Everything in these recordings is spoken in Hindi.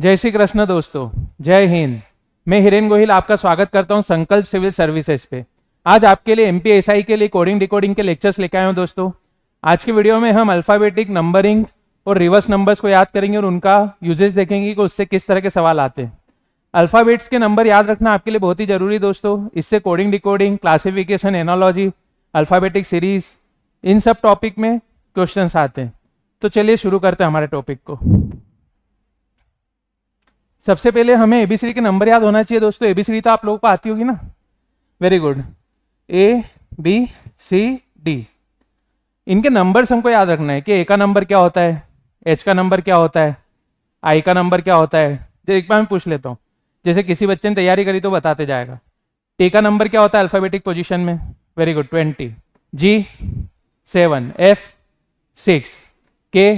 जय श्री कृष्ण दोस्तों, जय हिंद। मैं हिरेन गोहिल आपका स्वागत करता हूं संकल्प सिविल सर्विसेज पे। आज आपके लिए एमपीएसआई के लिए कोडिंग डिकोडिंग के लेक्चर्स लेके आए हूं दोस्तों। आज की वीडियो में हम अल्फाबेटिक नंबरिंग और रिवर्स नंबर्स को याद करेंगे और उनका यूजेस देखेंगे कि उससे किस तरह के सवाल आते हैं। अल्फाबेट्स के नंबर याद रखना आपके लिए बहुत ही जरूरी दोस्तों। इससे coding decoding, classification, analogy, alphabetic series, इन सब टॉपिक में क्वेश्चंस आते हैं। तो चलिए शुरू करते हैं हमारे टॉपिक को। सबसे पहले हमें एबीसीडी के नंबर याद होना चाहिए दोस्तों। एबीसीडी तो आप लोगों को आती होगी ना, very good. A B C D, इनके नंबर्स हमको याद रखना है कि ए का नंबर क्या होता है, एच का नंबर क्या होता है, आई का नंबर क्या होता है। तो एक बार मैं पूछ लेता हूँ, जैसे किसी बच्चे ने तैयारी करी तो बताते जाएगा। टी का नंबर क्या होता है अल्फाबेटिक पोजीशन में, वेरी गुड 20, जी 7, एफ 6, के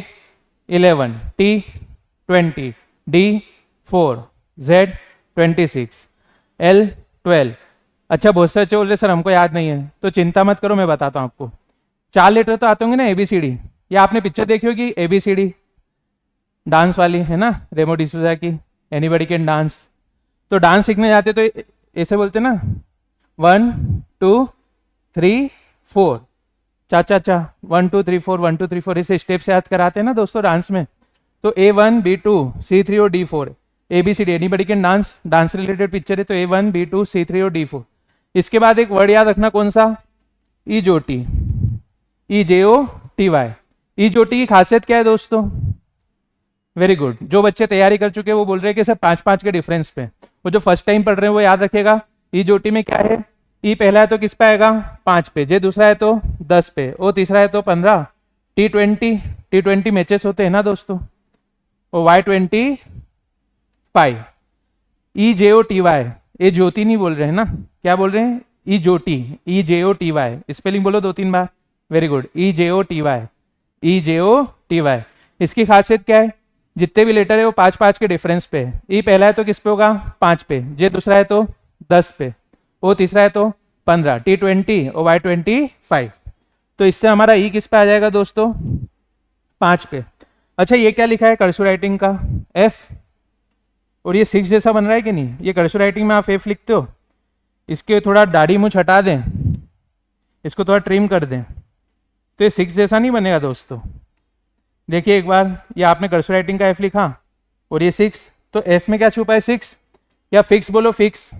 11, टी 20, डी 4, Z 26, L 12। अच्छा, बहुत से बच्चे बोल रहे सर हमको याद नहीं है, तो चिंता मत करो, मैं बताता हूँ आपको। 4 लेटर तो आते होंगे ना एबीसीडी। या आपने पिक्चर देखी होगी एबीसीडी डांस वाली, है ना, रेमो डिसूजा की, एनीबॉडी कैन डांस। तो डांस सीखने जाते तो ऐसे बोलते ना, 1 2 3 4, चा चा चा, 1 2 3 4, 1 2 3 4, ऐसे स्टेप्स याद कराते हैं ना दोस्तों डांस में। तो A1 B2 C3 और D4, ABCD anybody can dance, dance related picture है। तो A1 B2 C3 और D4। इसके बाद एक वर्ड याद रखना, कौन सा, ईजोटी, EJOTY। ईजोटी की खासियत क्या है दोस्तों, वेरी गुड। जो बच्चे तैयारी कर चुके हैं वो बोल रहे हैं कि सर 5-5 के डिफरेंस पे। वो जो फर्स्ट टाइम पढ़ रहे हैं वो याद रखेगा, ईजोटी में क्या है, ई पहला है तो किस पे आएगा, 5 पे, जे दूसरा है तो 10 पे, ओ तीसरा है तो 15, T20 मैचेस होते हैं ना दोस्तों, और Y25। EJOTY, ये ज्योति नहीं बोल रहे हैं ना, क्या बोल रहे हैं, EJOTY। स्पेलिंग बोलो 2-3 बार, वेरी गुड, EJOTY। इसकी खासियत क्या है, जितने भी लेटर है वो 5-5 के डिफरेंस पे है। ई पहला है तो किस पे होगा, 5 पे, जे दूसरा है तो 10 पे, ओ तीसरा है तो 15, T20 और Y25। तो इससे हमारा ई किस पे आ जाएगा दोस्तों, 5 पे। अच्छा, ये क्या लिखा है कर्सिव राइटिंग का, F, और ये 6 जैसा बन रहा है कि नहीं। ये कर्सिव राइटिंग में आप F लिखते हो, इसके थोड़ा दाढ़ी मुंह हटा दें, इसको थोड़ा ट्रिम कर दें, तो ये 6 जैसा नहीं बनेगा दोस्तों। देखिए एक बार, ये आपने कर्सिव राइटिंग का F लिखा और ये 6, तो F में क्या छुपा है, 6, या फिक्स बोलो, फिक्स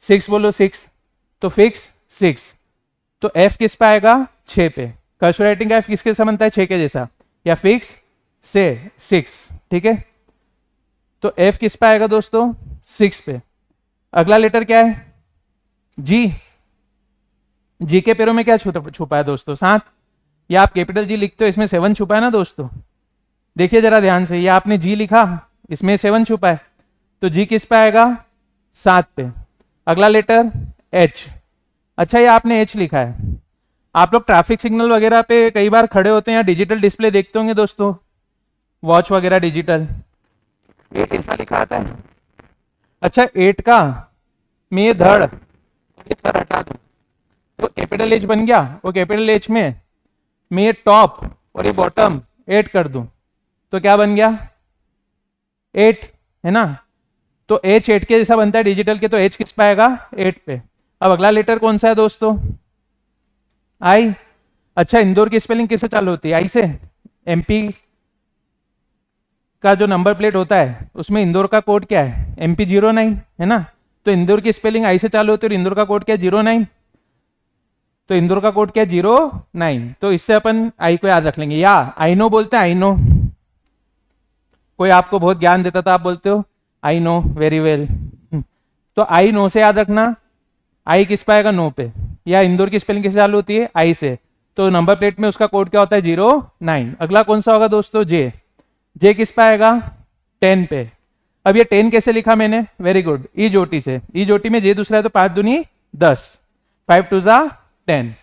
6 बोलो, 6, तो फिक्स 6। तो F किस पे आएगा, 6 पे। कर्सिव राइटिंग का F किसके जैसा बनता है, 6 के जैसा, या फिक्स से 6, ठीक है। तो F किस पे आएगा दोस्तों, 6 पे। अगला लेटर क्या है, G। G के पैरों में क्या छुपा है दोस्तों, 7। या आप कैपिटल G लिखते हो, इसमें 7 छुपा है ना दोस्तों। देखिए जरा ध्यान से, ये आपने G लिखा, इसमें 7 छुपा है, तो G किस पे आएगा, 7 पे। अगला लेटर H। अच्छा, ये आपने H लिखा है। आप लोग ट्रैफिक सिग्नल वगैरह पे कई बार खड़े होते हैं या डिजिटल डिस्प्ले देखते होंगे दोस्तों, वॉच वगैरह डिजिटल, 8 ऐसा लिखा आता है। अच्छा, 8 का मैं ये धड़ हटा दूं तो कैपिटल H बन गया, वो कैपिटल H में मैं ये टॉप और ये बॉटम 8 कर दूं तो क्या बन गया, 8, है ना। तो H 8 के जैसा बनता है डिजिटल के, तो H किस पे आएगा, 8 पे। अब अगला लेटर कौन सा है दोस्तों, I। अच्छा, इंदौर की स्पेलिंग किससे चालू होती है, आई से। MP का जो नंबर प्लेट होता है उसमें इंदौर का कोड क्या है, MP09, है ना। तो इंदौर की स्पेलिंग आई से चालू होती है और इंदौर का कोड क्या है, 09। तो इंदौर का कोड क्या है, 09। तो इससे अपन आई को याद रख लेंगे, या आई नो बोलते हैं, आई नो। कोई आपको बहुत ज्ञान देता था, आप बोलते हो आई नो वेरी वेल। तो आई नो से याद रखना, आई किस पे आएगा, 9 पे। या इंदौर की स्पेलिंग किससे चालू होती है, आई से, तो नंबर प्लेट में उसका कोड क्या होता है, 09। अगला कौन सा होगा दोस्तों, जे। जे किस पे आएगा, 10 पे। अब ये 10 कैसे लिखा मैंने, वेरी गुड, ईजोटी से। ईजोटी में जे दूसरा है तो 5 दूनी 10, 5 2 जा 10।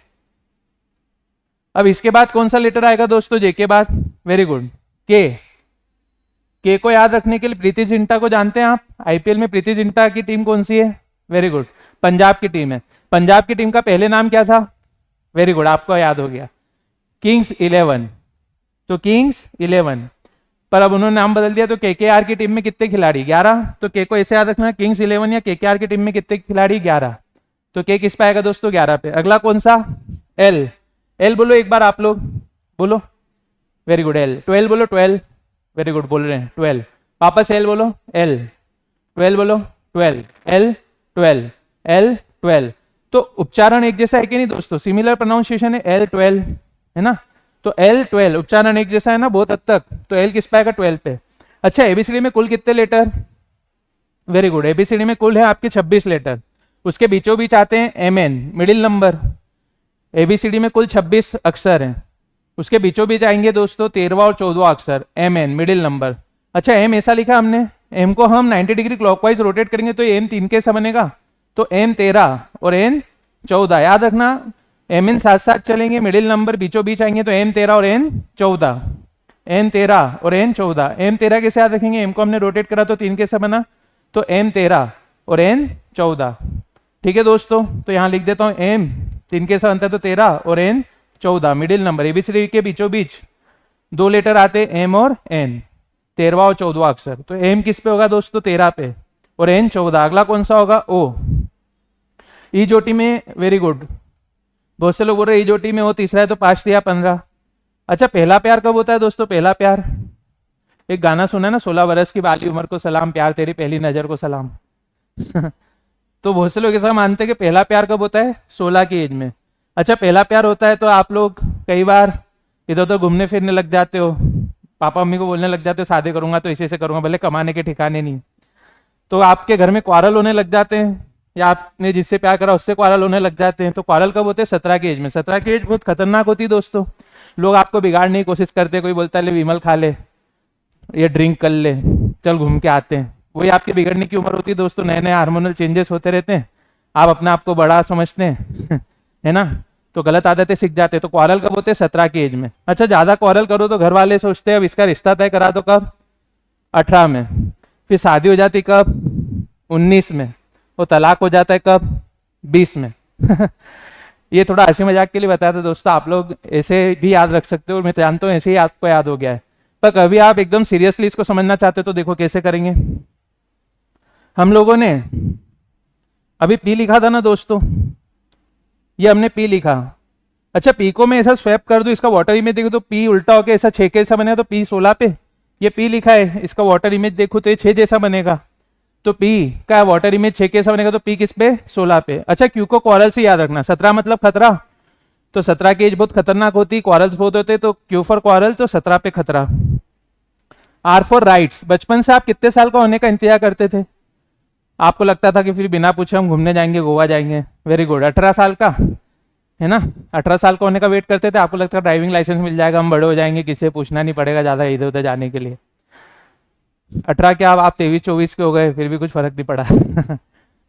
अब इसके बाद कौन सा लेटर आएगा दोस्तों, जे के बाद, वेरी गुड, के। के को याद रखने के लिए प्रीति जिंटा को जानते हैं आप, आईपीएल में प्रीति जिंटा की टीम कौन सी है, वेरी गुड, पंजाब की टीम है। पंजाब की टीम का पहले नाम क्या था, वेरी गुड, आपको याद हो गया, किंग्स 11। तो किंग्स 11। पर अब उन्होंने नाम बदल दिया, तो केकेआर की टीम में कितने खिलाड़ी? 11। तो के को ऐसे याद रखना, किंग्स 11 या केकेआर की टीम में कितने खिलाड़ी? 11। तो के किस पे आएगा दोस्तों? 11 पे। अगला कौन सा? एल। एल बोलो एक बार आप लोग, बोलो। Very good. एल। 12 बोलो। 12। वेरी गुड, बोल रहे हैं 12। वापस एल बोलो। एल। 12 बोलो। 12। एल 12। एल 12। तो उच्चारण एक जैसा है कि नहीं दोस्तों? सिमिलर प्रोनाउंसिएशन है एल 12, है ना? तो एल 12 उच्चारण एक जैसा है ना बहुत हद तक। तो एल किस पे आएगा? 12 पे। अच्छा, एबीसीडी में कुल कितने लेटर? वेरी गुड, एबीसीडी में कुल है आपके 26 लेटर। उसके बीचों बीच आते हैं M N, middle number. ABCD में कुल 26 अक्षर हैं, उसके बीचों बीच आएंगे दोस्तों 13वां और 14वां अक्षर, एम एन मिडिल नंबर। अच्छा, एम ऐसा लिखा हमने, एम को हम 90 डिग्री क्लॉकवाइज रोटेट करेंगे तो एम 3 कैसा बनेगा? तो एम 13 और एन 14। याद रखना, एम एन साथ साथ चलेंगे, मिडिल नंबर बीचों बीच आएंगे तो एम 13 और एन 14। एन 13 और एन 14। एम 13 कैसे याद रखेंगे? एम को हमने रोटेट करा तो 3 कैसा बना? तो एम 13 और एन 14। ठीक है दोस्तों, तो यहां लिख देता हूं एम 3 कैसा बनता है? तो 13 और एन 14 मिडिल नंबर। एबीसीडी के बीचों बीच 2 लेटर आते हैं एम और एन, 13वां और 14वां अक्षर। तो एम किस पे होगा दोस्तों? 13 पे और एन 14। अगला कौन सा होगा? ओ। ई जोटी में, वेरी गुड, बहुत से लोग बोल रहे ई जोटी में ओ तीसरा है तो 5 या 15। अच्छा, पहला प्यार कब होता है दोस्तों? पहला प्यार, एक गाना सुना है ना, 16 बरस की बाली उम्र को सलाम, प्यार तेरी पहली नजर को सलाम। तो बहुत से लोग ऐसा मानते हैं कि पहला प्यार कब होता है? 16 की एज में। अच्छा, पहला प्यार होता है तो आप लोग कई बार इधर उधर घूमने फिरने लग जाते हो, पापा मम्मी को बोलने लग जाते हो शादी करूंगा तो इसी से करूंगा, भले कमाने के ठिकाने नहीं। तो आपके घर में क्वारल होने लग जाते हैं, या आपने जिससे प्यार करा उससे क्वारल होने लग जाते हैं। तो क्वारल कब होते हैं? 17 की एज में। 17 की एज बहुत खतरनाक होती है दोस्तों। लोग आपको बिगाड़ने की कोशिश करते, कोई बोलता है ले विमल खा ले, ये ड्रिंक कर ले, चल घूम के आते हैं। वही आपकी बिगड़ने की उम्र होती है दोस्तों। नए नए हार्मोनल चेंजेस होते रहते हैं, आप अपने आप को बड़ा समझते हैं है ना, तो गलत आदतें सीख जाते हैं। तो क्वारल कब होते हैं? 17 की एज में। अच्छा, ज्यादा क्वारल करो तो घर वाले सोचते हैं अब इसका रिश्ता तय करा दो, कब? 18 में। फिर शादी हो जाती कब? 19 में। और तलाक हो जाता है कब? 20 में। ये थोड़ा हंसी मजाक के लिए बताया था दोस्तों, आप लोग ऐसे भी याद रख सकते हो, मैं जानता हूँ ऐसे ही आपको याद हो गया है। पर कभी आप एकदम सीरियसली इसको समझना चाहते हो तो देखो कैसे करेंगे। हम लोगों ने अभी पी लिखा था ना दोस्तों, ये हमने पी लिखा। अच्छा, पी को मैं ऐसा स्वैप कर दूं, इसका वाटर इमेज देखो तो पी उल्टा होकर ऐसा 6 कैसा बनेगा? तो पी 16 पे, ये पी लिखा है, इसका वाटर इमेज देखो तो ये 6 जैसा बनेगा। तो पी का वाटर इमेज 6 कैसा बनेगा? तो पी किस पे? 16 पे। अच्छा, क्यू को क्वारल से याद रखना, 17 मतलब खतरा, तो 17 की एज बहुत खतरनाक होती, क्वारल्स बहुत होते, तो क्यू फॉर क्वारल, तो 17 पे खतरा। R for rights. बचपन से आप कितने साल का होने का इंतजार करते थे? आपको लगता था कि फिर बिना पूछे हम घूमने जाएंगे, गोवा जाएंगे। वेरी गुड, 18 साल का, है ना? 18 साल का होने का वेट करते थे, आपको लगता था ड्राइविंग लाइसेंस मिल जाएगा, हम बड़े हो जाएंगे, किसी से पूछना नहीं पड़ेगा ज्यादा इधर उधर जाने के लिए। 18 क्या, आप 23-24 के हो गए, फिर भी कुछ फर्क नहीं पड़ा।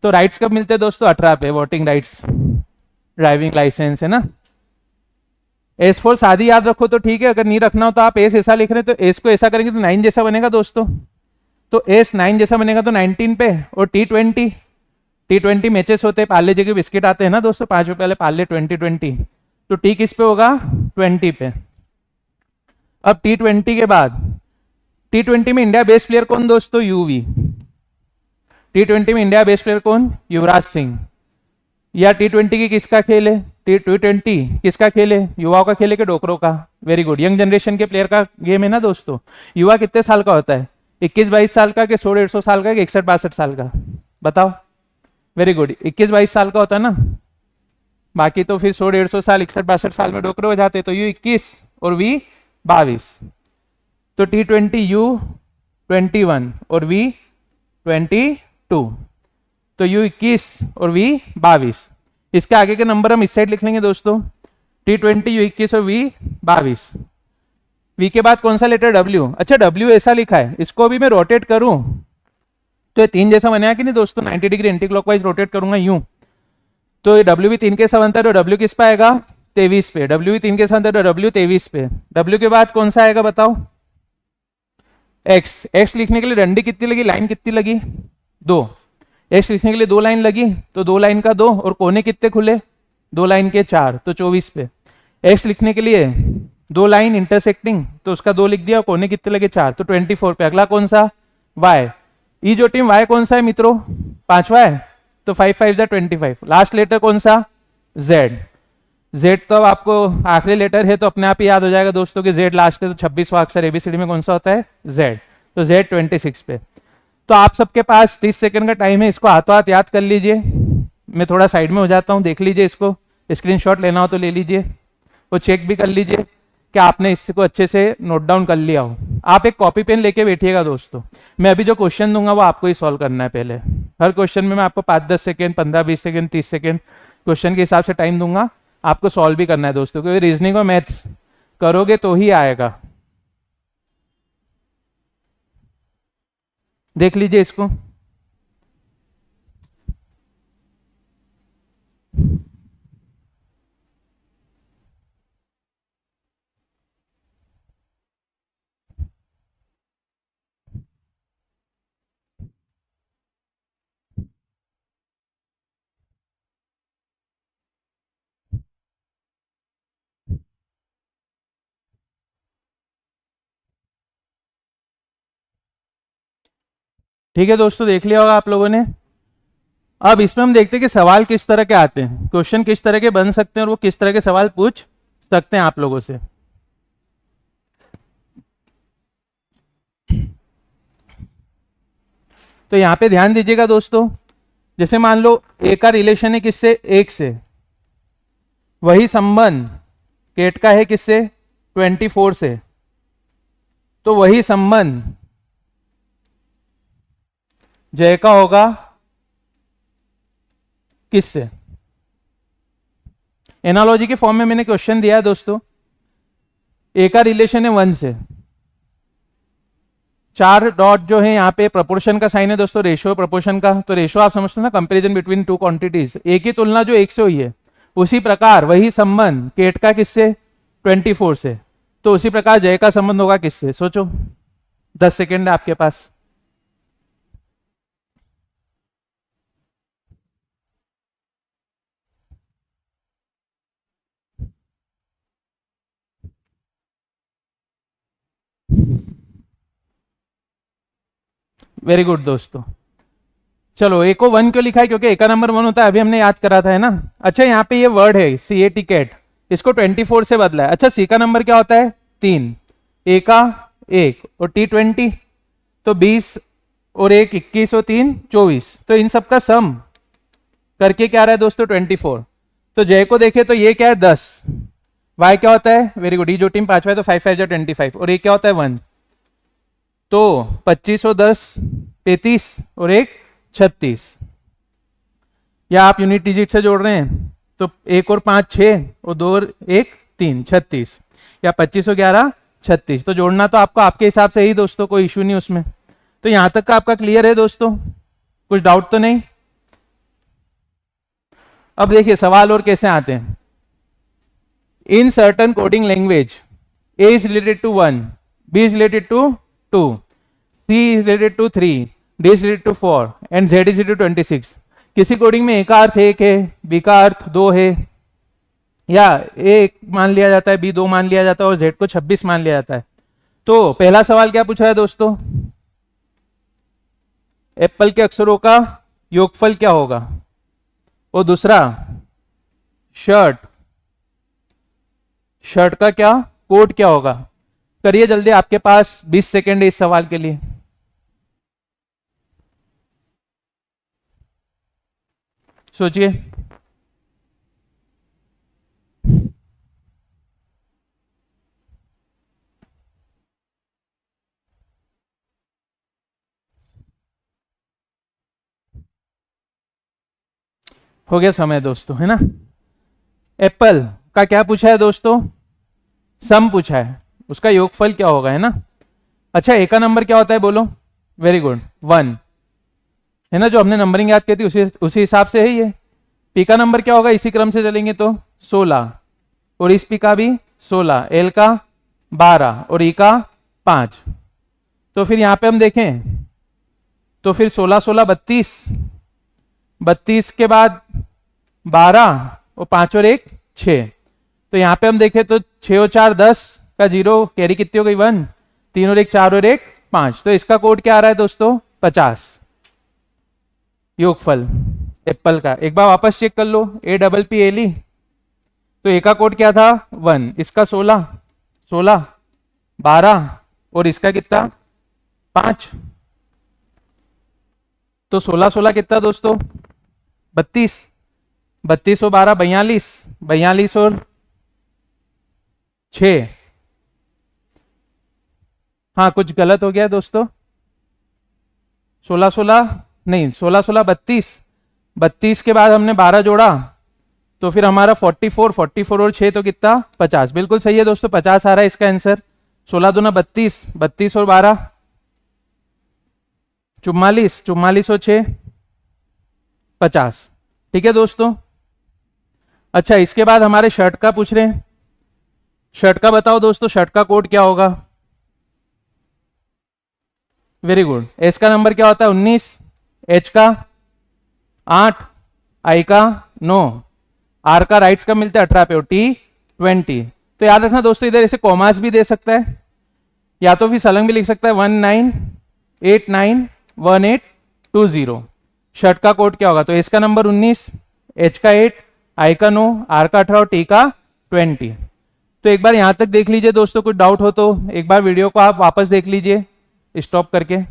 तो राइट्स कब मिलते हैं दोस्तों? 18 पे, वोटिंग राइट्स, ड्राइविंग लाइसेंस, है ना? एस फॉर शादी याद रखो तो ठीक है, अगर नहीं रखना हो तो आप एस ऐसा लिख रहे हैं तो एस को ऐसा करेंगे तो 9 जैसा बनेगा दोस्तों। तो एस 9 जैसा बनेगा तो 19 पे। और टी20 मैचेस होते हैं, पार्ले जी के बिस्किट आते हैं ना दोस्तों, 5 रुपए वाले पार्ले 2020, तो टी किस पे होगा? 20 पे। अब टी20 के बाद टी20 में इंडिया बेस्ट प्लेयर कौन दोस्तों? यूवी। टी20 में इंडिया बेस्ट प्लेयर कौन? युवराज सिंह। या टी20 की किसका खेल है? टी20 किसका खेल है? युवाओं का खेल है कि डोकरों का? वेरी गुड, यंग जनरेशन के प्लेयर का गेम है ना दोस्तों। युवा कितने साल का होता है? 21-22 साल का, कि 100-150 साल का, कि 61-62 साल का? बताओ। वेरी गुड, 21-22 साल का होता है ना, बाकी तो फिर 100-150 साल, 61-62 साल में डोकरे हो जाते। तो यू 21 और वी 22। तो टी20 U21 और वी 22, तो यू 21 और वी 22। इसके आगे के नंबर हम इस साइड लिख लेंगे दोस्तों, टी20 U21 और वी 22। वी के बाद कौन सा लेटर? डब्ल्यू। अच्छा, डब्ल्यू ऐसा लिखा है, इसको अभी मैं रोटेट करूं तो ये 3 जैसा बनेगा कि नहीं दोस्तों? 90 डिग्री एंटी क्लॉकवाइज रोटेट करूंगा यूं, तो ये डब्ल्यू भी 3 कैसा बनता है? तो डब्ल्यू किस पे आएगा? 23 पे। डब्ल्यू भी 3 कैसा बनता है? तो डब्ल्यू 23 पे। डब्ल्यू के बाद कौन सा आएगा बताओ? एक्स। एक्स लिखने के लिए डंडी कितनी लगी, लाइन कितनी लगी? 2। एक्स लिखने के लिए 2 लाइन लगी, तो 2 लाइन का 2, और कोने कितने खुले? 2 लाइन के 4, तो 24 पे। एक्स लिखने के लिए दो लाइन इंटरसेक्टिंग, तो उसका 2 लिख दिया, कोने कितने लगे 4, तो 24 पे। अगला कौन सा, y, ई जो टीम y कौन सा है मित्रों, 5वां है, तो 5 5 जा 25। लास्ट लेटर कौन सा, z, z तो अब आपको आखिरी लेटर है तो अपने आप ही याद हो जाएगा दोस्तों कि z लास्ट है, तो 26वां अक्षर एबीसीडी में कौन सा होता है, z, तो z 26 पे। तो आप सबके पास 30 सेकंड का टाइम है, इसको हाथों हाथ याद कर लीजिए। मैं थोड़ा साइड में हो जाता हूँ, देख लीजिए इसको, स्क्रीनशॉट लेना हो तो ले लीजिए, वो चेक भी कर लीजिए कि आपने इसको अच्छे से नोट डाउन कर लिया हो। आप एक कॉपी पेन लेके बैठिएगा दोस्तों, मैं अभी जो क्वेश्चन दूंगा वो आपको ही सॉल्व करना है। पहले हर क्वेश्चन में मैं आपको 5-10 सेकेंड, 15-20 सेकेंड, 30 सेकेंड क्वेश्चन के हिसाब से टाइम दूंगा, आपको सॉल्व भी करना है दोस्तों, क्योंकि रीजनिंग और मैथ्स करोगे तो ही आएगा। देख लीजिए इसको, ठीक है दोस्तों, देख लिया होगा आप लोगों ने। अब इसमें हम देखते हैं कि सवाल किस तरह के आते हैं, क्वेश्चन किस तरह के बन सकते हैं और वो किस तरह के सवाल पूछ सकते हैं आप लोगों से। तो यहां पे ध्यान दीजिएगा दोस्तों, जैसे मान लो ए का रिलेशन है किससे, 1 से, वही संबंध केट का है किससे, 24 से, तो वही संबंध जय का होगा किससे। एनालॉजी के फॉर्म में मैंने क्वेश्चन दिया है दोस्तों, ए का रिलेशन है 1 से, 4 डॉट जो है यहाँ पे प्रोपोर्शन का साइन है दोस्तों, रेशियो प्रोपोर्शन का, तो रेशियो आप समझते हो ना, कंपैरिजन बिटवीन टू क्वांटिटीज, ए की तुलना जो 1 से हुई है, उसी प्रकार वही संबंध केट का किससे, 24 से, तो उसी प्रकार जय का संबंध होगा किससे, सोचो। 10 सेकेंड है आपके पास। वेरी गुड दोस्तों। चलो ए को 1 क्यों लिखा है, क्योंकि ए का नंबर 1 होता है, अभी हमने याद करा था, है ना। अच्छा यहाँ पे ये वर्ड है CAT कैट, इसको 24 से बदला है। अच्छा सी का नंबर क्या होता है, 3, ए का 1 और टी 20, तो 20 और 1 21 और 3 24, तो इन सब का सम करके क्या आ रहा है दोस्तों, 24। तो जय को देखे तो ये क्या है 10, वाई क्या होता है, वेरी गुड, ये जो टीम 5वां है तो 5 5 जा 25, और ये क्या होता है 1, तो 25 और 10 35 और 1 36, या आप यूनिट डिजिट से जोड़ रहे हैं तो 1 और 5 6 और 2 और 1 3 36, या 25 और 11 36, तो जोड़ना तो आपको आपके हिसाब से ही दोस्तों, कोई इशू नहीं उसमें। तो यहां तक का आपका क्लियर है दोस्तों, कुछ डाउट तो नहीं। अब देखिए सवाल और कैसे आते हैं। In certain coding language A is related to 1, B is related to 2, C is related to 3, D is related to 4 and Z is related to 26। किसी कोडिंग में ए का अर्थ 1 है, बी का अर्थ 2 है, या ए 1 मान लिया जाता है, बी 2 मान लिया जाता है और जेड को 26 मान लिया जाता है। तो पहला सवाल क्या पूछ रहा है दोस्तों, एप्पल के अक्षरों का योगफल क्या होगा, और दूसरा शर्ट, शर्ट का क्या कोड क्या होगा। करिए जल्दी, आपके पास 20 सेकेंड है इस सवाल के लिए। सोचिए। हो गया समय दोस्तों, है ना। एप्पल का क्या पूछा है दोस्तों, सम पूछा है, उसका योगफल क्या होगा, है ना। अच्छा ए का नंबर क्या होता है बोलो, वेरी गुड 1, है ना, जो हमने नंबरिंग याद की थी उसी हिसाब से है ये। पी का नंबर क्या होगा, इसी क्रम से चलेंगे तो 16, और इस पी का भी 16, एल का 12 और ई का 5। तो फिर यहां पे हम देखें तो फिर 16 16 32, 32 के बाद 12 और 5 और 1 6, तो यहां पे हम देखें तो 6 और 4 10, का 0, कैरी कितनी हो गई 1, 3 और 1 4 और 1 5, तो इसका कोड क्या आ रहा है दोस्तों 50 योगफल एप्पल का। एक बार वापस चेक कर लो, APPLE, तो ए का कोड क्या था 1, इसका 16 16 12 और इसका कितना 5, तो 16 16 कितना दोस्तों 32, 32 और 12 42, 42 और 6, हाँ कुछ गलत हो गया दोस्तों, 16 16 नहीं 16 16 32, 32 के बाद हमने 12 जोड़ा तो फिर हमारा 44, 44 और 6 तो कितना 50, बिल्कुल सही है दोस्तों 50 आ रहा है इसका आंसर। 16 दूना 32, 32 और 12 44, 44 और 6 50, ठीक है दोस्तों। अच्छा इसके बाद हमारे शर्ट का पूछ रहे हैं, शर्ट का बताओ दोस्तों, शर्ट का कोड क्या होगा। वेरी गुड, एस का नंबर क्या होता है 19, एच का 8, आई का 9, आर का राइट्स का मिलता है 18 पे और टी 20। तो याद रखना दोस्तों इधर ऐसे कॉमास भी दे सकता है या तो फिर सलंग भी लिख सकता है 19891820। शर्ट का कोड क्या होगा, तो एस का नंबर 19, एच का 8, आई का 9, आर का 18 और टी का 20। तो एक बार यहां तक देख लीजिए दोस्तों, कुछ डाउट हो तो एक बार वीडियो को आप वापस देख लीजिए स्टॉप करके। अब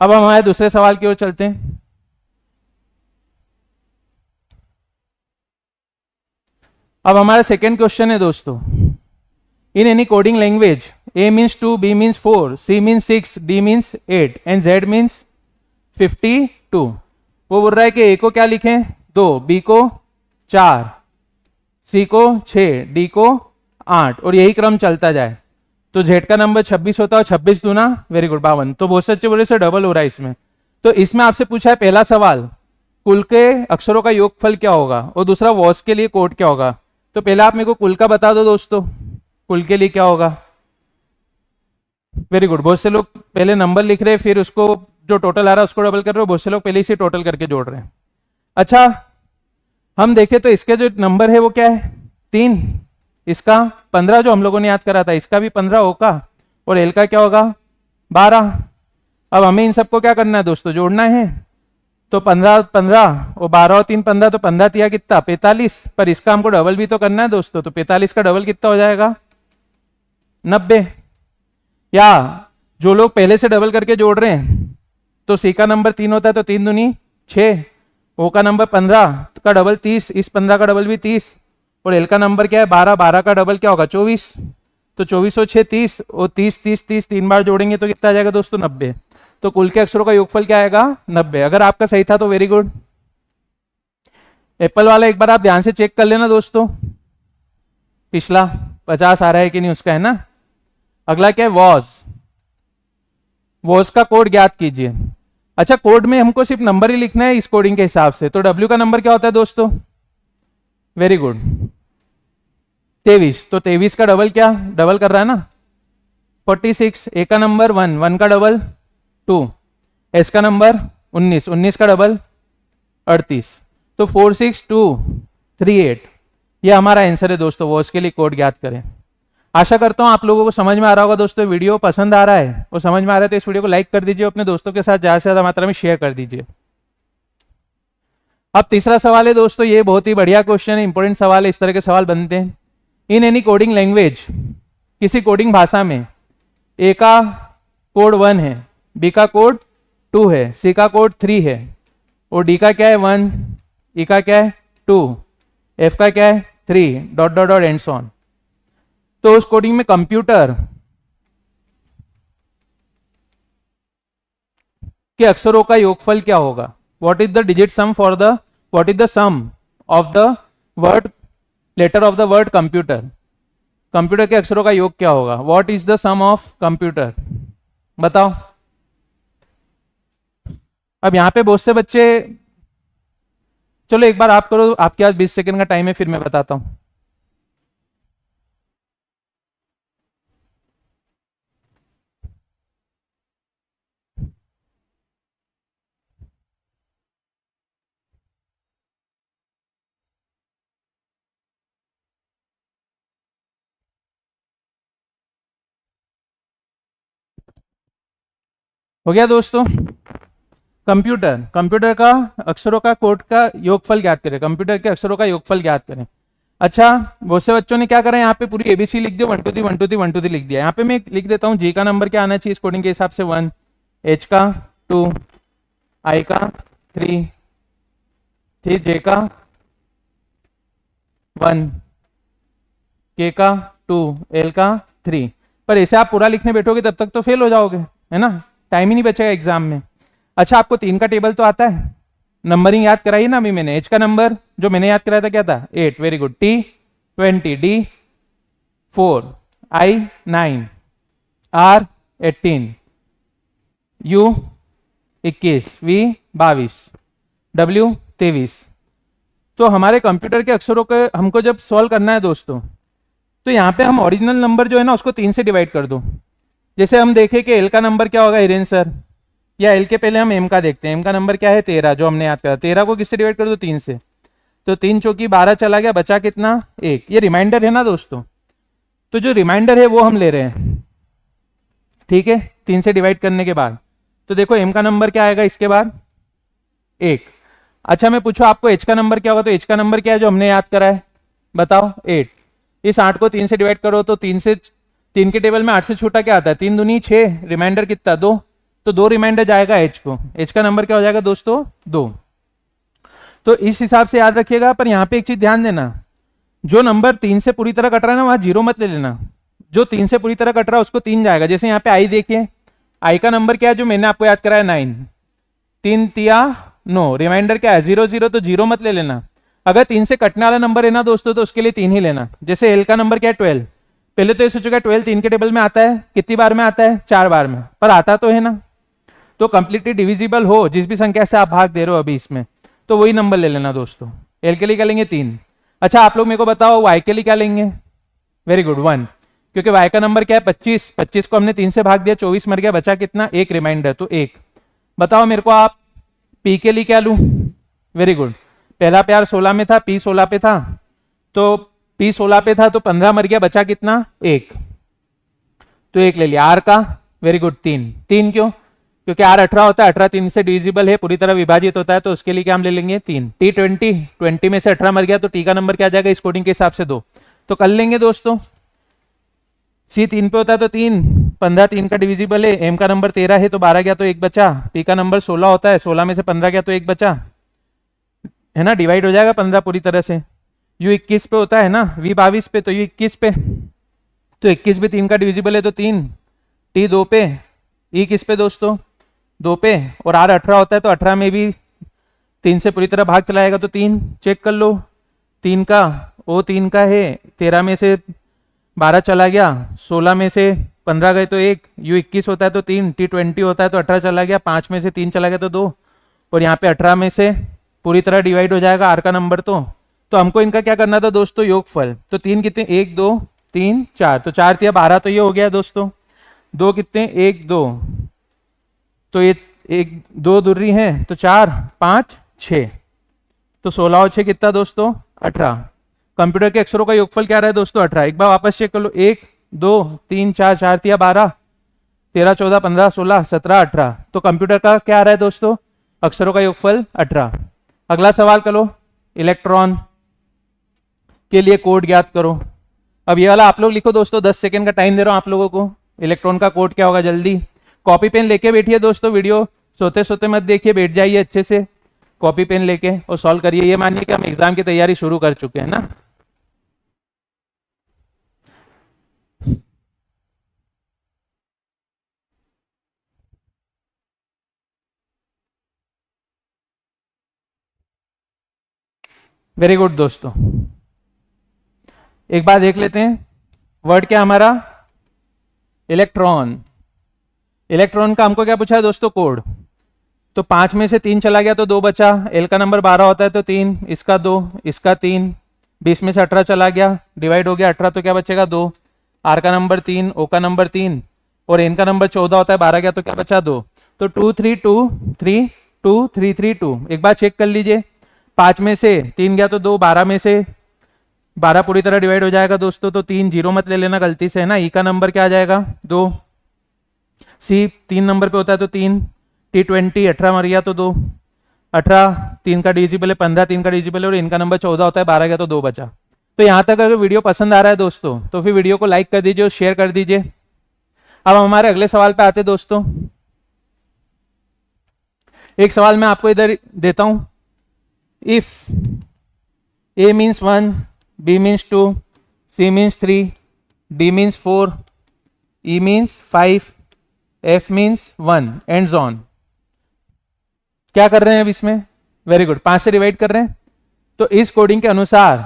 हम हमारे दूसरे सवाल की ओर चलते हैं। अब हमारा सेकेंड क्वेश्चन है दोस्तों, in any coding language A means 2, B means 4, C means 6, D means 8 and Z means 52। वो बोल रहा है कि A को क्या लिखें 2, B को 4, C को 6, D को 8 और यही क्रम चलता जाए तो Z का नंबर 26 होता है, 26 दूना वेरी गुड 52। तो बहुत सच्चे बोले से डबल हो रहा है इसमें। तो इसमें आपसे पूछा है पहला सवाल कुल के अक्षरों का योगफल क्या होगा और दूसरा वॉस के लिए कोड क्या होगा। तो पहले आप मेरे को कुल का बता दो दोस्तों, कुल के लिए क्या होगा। वेरी गुड, बहुत से लोग पहले नंबर लिख रहे हैं फिर उसको जो टोटल आ रहा है उसको डबल कर रहे हो, बहुत से लोग पहले इसे टोटल करके जोड़ रहे हैं। अच्छा हम देखें तो इसके जो नंबर है वो क्या है 3, इसका 15 जो हम लोगों ने याद करा था, इसका भी 15 होगा और एल का क्या होगा 12। अब हमें इन सबको क्या करना है दोस्तों जोड़ना है, तो 15 15 और 12 और 3 15, तो 15 तिया कितना 45, पर इसका हमको डबल भी तो करना है दोस्तों, तो 45 का डबल कितना हो जाएगा 90। या जो लोग पहले से डबल करके जोड़ रहे हैं तो सी का नंबर 3 होता है तो 3 दूनी 6, ओ का नंबर 15 का डबल 30, इस 15 का डबल भी 30 और एल का नंबर क्या है 12, 12 का डबल क्या होगा 24, तो 24 और 6 30 और 30 30 30 3 बार जोड़ेंगे तो कितना आ जाएगा दोस्तों 90। तो कुल के अक्षरों का योगफल क्या आएगा 90। अगर आपका सही था तो वेरी गुड। एप्पल वाला एक बार आप ध्यान से चेक कर लेना दोस्तों, पिछला 50 आ रहा है कि नहीं उसका, है ना। अगला क्या है वॉज का कोड ज्ञात कीजिए। अच्छा कोड में हमको सिर्फ नंबर ही लिखना है इस कोडिंग के हिसाब से, तो डब्ल्यू का नंबर क्या होता है दोस्तों वेरी गुड 23, तो 23 का डबल क्या डबल कर रहा है ना 46, ए का नंबर 1, 1 का डबल 2, एस का नंबर 19, 19 का डबल 38, तो 46238 ये हमारा आंसर है दोस्तों। वॉज के लिए कोड ज्ञात करें। आशा करता हूं आप लोगों को समझ में आ रहा होगा दोस्तों, वीडियो पसंद आ रहा है और समझ में आ रहा है तो इस वीडियो को लाइक कर दीजिए, अपने दोस्तों के साथ ज्यादा से ज्यादा मात्रा में शेयर कर दीजिए। अब तीसरा सवाल है दोस्तों, ये बहुत ही बढ़िया क्वेश्चन है, इंपॉर्टेंट सवाल है, इस तरह के सवाल बनते हैं। इन एनी कोडिंग लैंग्वेज किसी कोडिंग भाषा में ए का कोड 1 है, बी का कोड 2 है, सी का कोड 3 है और डी का क्या है 1, ई का क्या है 2, एफ का क्या है 3 dot dot dot and so on. तो उस कोडिंग में कंप्यूटर के अक्षरों का योगफल क्या होगा। What is the digit sum for the what is the sum of the word letter of the word computer. Computer के अक्षरों का योग क्या होगा, what is the sum of computer, बताओ। अब यहां पे बहुत से बच्चे, चलो एक बार आप करो, आपके पास 20 सेकंड का टाइम है फिर मैं बताता हूं। हो गया दोस्तों। कंप्यूटर का अक्षरों का कोड का योगफल ज्ञात करें, कंप्यूटर के अक्षरों का योगफल ज्ञात करें। अच्छा, बहुत से बच्चों ने क्या करा, यहाँ पे पूरी एबीसी लिख दिया, 1 2 3 1 2 3 1 2 3 लिख दिया। यहाँ पे मैं लिख देता हूँ जी का नंबर क्या आना चाहिए इस कोडिंग के हिसाब से 1, एच का 2, आई का 3, फिर जे का 1, के का 2, एल का 3। पर ऐसे आप पूरा लिखने बैठोगे तब तक तो फेल हो जाओगे, है ना, टाइम ही नहीं बचेगा एग्जाम में। अच्छा, आपको 3 का टेबल तो आता है, नंबरिंग याद कराई ना अभी मैंने। एच का नंबर जो मैंने याद कराया था क्या था, 8, very good. T 20, D 4, I 9, R 18, U 21, V 22, W 23। तो हमारे कंप्यूटर के अक्षरों के हमको जब सॉल्व करना है दोस्तों, तो यहाँ पे हम ओरिजिनल नंबर जो है ना उसको 3 से डिवाइड कर दो। जैसे हम देखें कि एल का नंबर क्या होगा हिरेन सर, या एल के पहले हम एम का देखते हैं। एम का नंबर क्या है 13, जो हमने याद करा। 13 को किससे डिवाइड कर दो, 3 से। तो 3 चौकी 12 चला गया, बचा कितना, 1। ये रिमाइंडर है ना दोस्तों, तो जो रिमाइंडर है वो हम ले रहे हैं, ठीक है, 3 से डिवाइड करने के बाद। तो देखो एम का नंबर क्या आएगा इसके बाद, 1। अच्छा, मैं पूछूं आपको एच का नंबर क्या होगा, तो एच का नंबर क्या है जो हमने याद करा है, बताओ, 8। इस 8 को 3 से डिवाइड करो तो 3 के टेबल में 8 से छोटा क्या आता है, 3 दूनी 6, रिमाइंडर कितना, 2। तो 2 रिमाइंडर जाएगा एच को। एच का नंबर क्या हो जाएगा दोस्तों, 2। तो इस हिसाब से याद रखिएगा। पर यहाँ पे एक चीज ध्यान देना, जो नंबर 3 से पूरी तरह कट रहा है ना वहां 0 मत ले लेना। जो 3 से पूरी तरह कट रहा है उसको 3 जाएगा। जैसे यहाँ पे आई देखिए, आई का नंबर क्या है जो मैंने आपको याद कराया, 9। 3 तिया 9, रिमाइंडर क्या है 0 0, तो 0 मत ले लेना। अगर 3 से कटने वाला नंबर है ना दोस्तों तो उसके लिए 3 ही लेना। जैसे एल का नंबर क्या है 12, पहले तो ये सोचेगा 12 3 के टेबल में आता है, कितनी बार में आता है, 4 बार में, पर आता तो है ना। तो कंप्लीटली डिविजिबल हो जिस भी संख्या से आप भाग दे रहे हो अभी इसमें, तो वही नंबर ले लेना दोस्तों। एल के लिए क्या लेंगे, 3। अच्छा, आप लोग मेरे को बताओ वाई के लिए क्या लेंगे, वेरी गुड, 1, क्योंकि वाई का नंबर क्या है 25। 25 को हमने 3 से भाग दिया, 24 मर गया, बचा कितना, 1 रिमाइंडर, तो 1। बताओ मेरे को आप पी के लिए क्या लूं, वेरी गुड। पहला प्यार 16 में था, पी 16 पे था, तो पी 16 पे था तो 15 मर गया, बचा कितना, 1, तो 1 ले लिया। आर का वेरी गुड 3। 3 क्यों, क्योंकि आर 18 होता है, 18 3 से डिविजिबल है, पूरी तरह विभाजित होता है, तो उसके लिए क्या हम ले लेंगे, 3। टी 20, 20 में से 18 मर गया, तो टी का नंबर क्या आ जाएगा इस कोडिंग के हिसाब से, 2। तो कर लेंगे दोस्तों। सी 3 पे होता है तो 3, 15 3 का डिविजिबल है। एम का नंबर 13 है तो 12 गया तो 1 बचा। पी का नंबर 16 होता है, 16 में से 15 गया तो 1 बचा, है ना, डिवाइड हो जाएगा 15 पूरी तरह से। यू 21 पे होता है ना, वी 22 पे, तो यू 21 पे, तो 21 भी 3 का डिविजिबल है तो 3। टी 2 पे, ई किस पे दोस्तों, 2 पे, और आर 18 होता है तो 18 में भी 3 से पूरी तरह भाग चलाएगा तो 3। चेक कर लो, 3 का, ओ 3 का है, 13 में से 12 चला गया, 16 में से 15 गए तो 1, यू 21 होता है तो 3, टी 20 होता है तो 18 चला गया, 5 में से 3 चला गया तो 2, और यहाँ पे 18 में से पूरी तरह डिवाइड हो जाएगा आर का नंबर। तो हमको इनका क्या करना था दोस्तों, योगफल। तो 3 कितने, 1 2 3 4, तो 4 तिया 12, तो ये हो गया दोस्तों। 2 कितने, 1 2, तो ये 1 2 दूरी है तो 4 5 6, तो 16 और 6 कितना दोस्तों, 18। कंप्यूटर के अक्षरों का योगफल क्या रहा है दोस्तों, 18। एक बार वापस चेक कर लो, 1 2 3 4, 4 तिया 12, 13 14 15 16 17 18, तो कंप्यूटर का क्या आ रहा है दोस्तों, अक्षरों का योगफल 18। अगला सवाल करो, इलेक्ट्रॉन के लिए कोड ज्ञात करो। अब ये वाला आप लोग लिखो दोस्तों, 10 सेकंड का टाइम दे रहा हूं आप लोगों को। इलेक्ट्रॉन का कोड क्या होगा, जल्दी कॉपी पेन लेके बैठिए दोस्तों, वीडियो सोते सोते मत देखिए, बैठ जाइए अच्छे से कॉपी पेन लेके और सॉल्व करिए। ये मानिए कि हम एग्जाम की तैयारी शुरू कर चुके हैं ना। वेरी गुड दोस्तों, एक बार देख लेते हैं वर्ड क्या हमारा, इलेक्ट्रॉन। इलेक्ट्रॉन का हमको क्या पूछा है दोस्तों, कोड। तो 5 में से 3 चला गया तो 2 बचा। एल का नंबर 12 होता है तो 3, इसका 2, इसका 3, 20 में से 18 चला गया, डिवाइड हो गया 18, तो क्या बचेगा 2। आर का नंबर 3, ओ का नंबर 3, और एन का नंबर 14 होता है, 12 गया तो क्या बचा 2। तो 2 3 2 3 2 3 3 2। एक बार चेक कर लीजिए, 5 में से 3 गया तो 2, 12 में से 12 पूरी तरह डिवाइड हो जाएगा दोस्तों, तो 3 0 मत ले लेना गलती से, है ना। ई का नंबर क्या आ जाएगा 2। सी 3 नंबर पे होता है तो 3, T20 18 मर गया तो 2, 18 3 का डिविजिबल है, 15 3 का डिविजिबल है और इनका नंबर 14 होता है, 12 गया तो 2 बचा। तो यहाँ तक अगर वीडियो पसंद आ रहा है दोस्तों तो फिर वीडियो को लाइक कर दीजिए और शेयर कर दीजिए। अब हमारे अगले सवाल पे आते दोस्तों। एक सवाल मैं आपको इधर देता हूं। If A means 1, B means 2, C means 3, D means 4, E means 5, F means 1 and on. क्या कर रहे हैं अब इसमें? वेरी गुड, 5 से डिवाइड कर रहे हैं। तो इस कोडिंग के अनुसार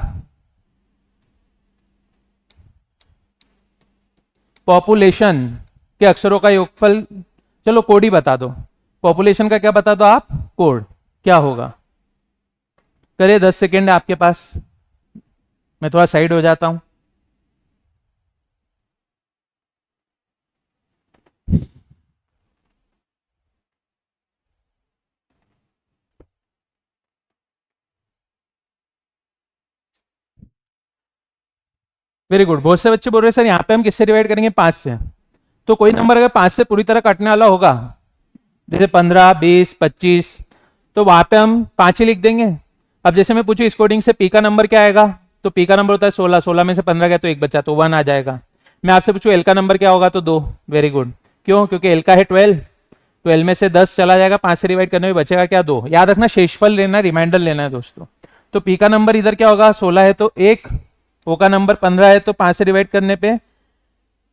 पॉपुलेशन के अक्षरों का योगफल, चलो कोड ही बता दो, पॉपुलेशन का क्या बता दो आप, कोड क्या होगा। करिए 10 सेकेंड है आपके पास, मैं थोड़ा साइड हो जाता हूं। वेरी गुड, बहुत से बच्चे बोल रहे हैं सर यहाँ पे हम किससे डिवाइड करेंगे, 5 से। तो कोई नंबर अगर 5 से पूरी तरह कटने वाला होगा, जैसे 15 20 25, तो वहां पे हम 5 ही लिख देंगे। अब जैसे मैं पूछूं इस कोडिंग से पी का नंबर क्या आएगा, तो पी का नंबर होता है 16, 16 में से 15 गया तो 1 बचा तो 1 आ जाएगा। मैं आपसे पूछूं एल का नंबर क्या होगा, तो 2। वेरी गुड, क्यों? क्योंकि एल का है 12, 12 में से 10 चला जाएगा, 5 से डिवाइड करने में बचेगा क्या, 2। याद रखना शेषफल लेना है, रिमाइंडर लेना है दोस्तों। तो पी का नंबर इधर क्या होगा, 16 है तो 1, ओ का नंबर 15 है तो 5 से डिवाइड करने पे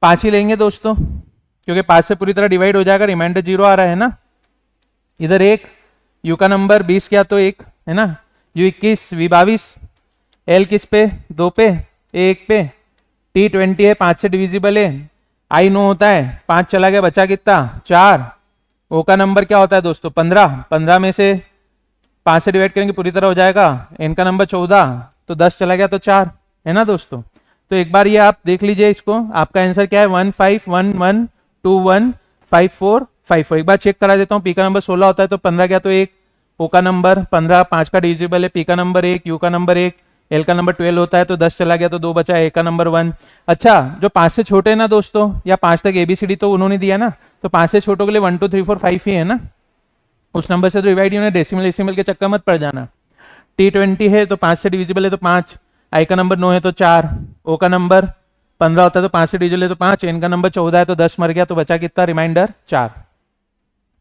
5 ही लेंगे दोस्तों, क्योंकि 5 से पूरी तरह डिवाइड हो जाएगा, रिमाइंडर 0 आ रहा है ना। इधर 1, यू का नंबर 20 किया तो 1 है ना, यू 21, वी 22, एल किस पे, 2 पे, ए 1 पे, टी 20 है, 5 से डिविजिबल है, आई 9 होता है, 5 चला गया बचा कितना, 4। ओ का नंबर क्या होता है दोस्तों, 15, 15 में से 5 से डिवाइड करेंगे पूरी तरह हो जाएगा। एन का नंबर 14, तो 10 चला गया तो 4 है ना दोस्तों। तो एक बार ये आप देख लीजिए इसको, आपका आंसर क्या है, 1 5 1 1 2 1 5 4 5 4। एक बार चेक करा देता हूँ, पी का नंबर 16 होता है तो 15 गया तो 1, ओ का नंबर 15, 5 का डिविजिबल है, पी का नंबर 1, यू का नंबर 1, एल का नंबर 12 होता है तो 10 चला गया तो 2 बचा, ए का नंबर 1। अच्छा, जो 5 से छोटे हैं ना दोस्तों, या 5 तक एबीसीडी तो उन्होंने दिया ना, तो 5 से छोटों के लिए 1 2 3 4 5 ही है ना, उस नंबर से तो डिवाइड ही होना, डेसिमल डेसिमल के चक्कर मत पड़ जाना। T20 है तो 5 से डिविजिबल है तो 5, आई का नंबर 9 है तो 4, ओ का नंबर 15 होता है तो 5 से डिविजिबल है तो 5, एन का नंबर 14 है तो 10 मर गया तो बचा कितना, रिमाइंडर 4।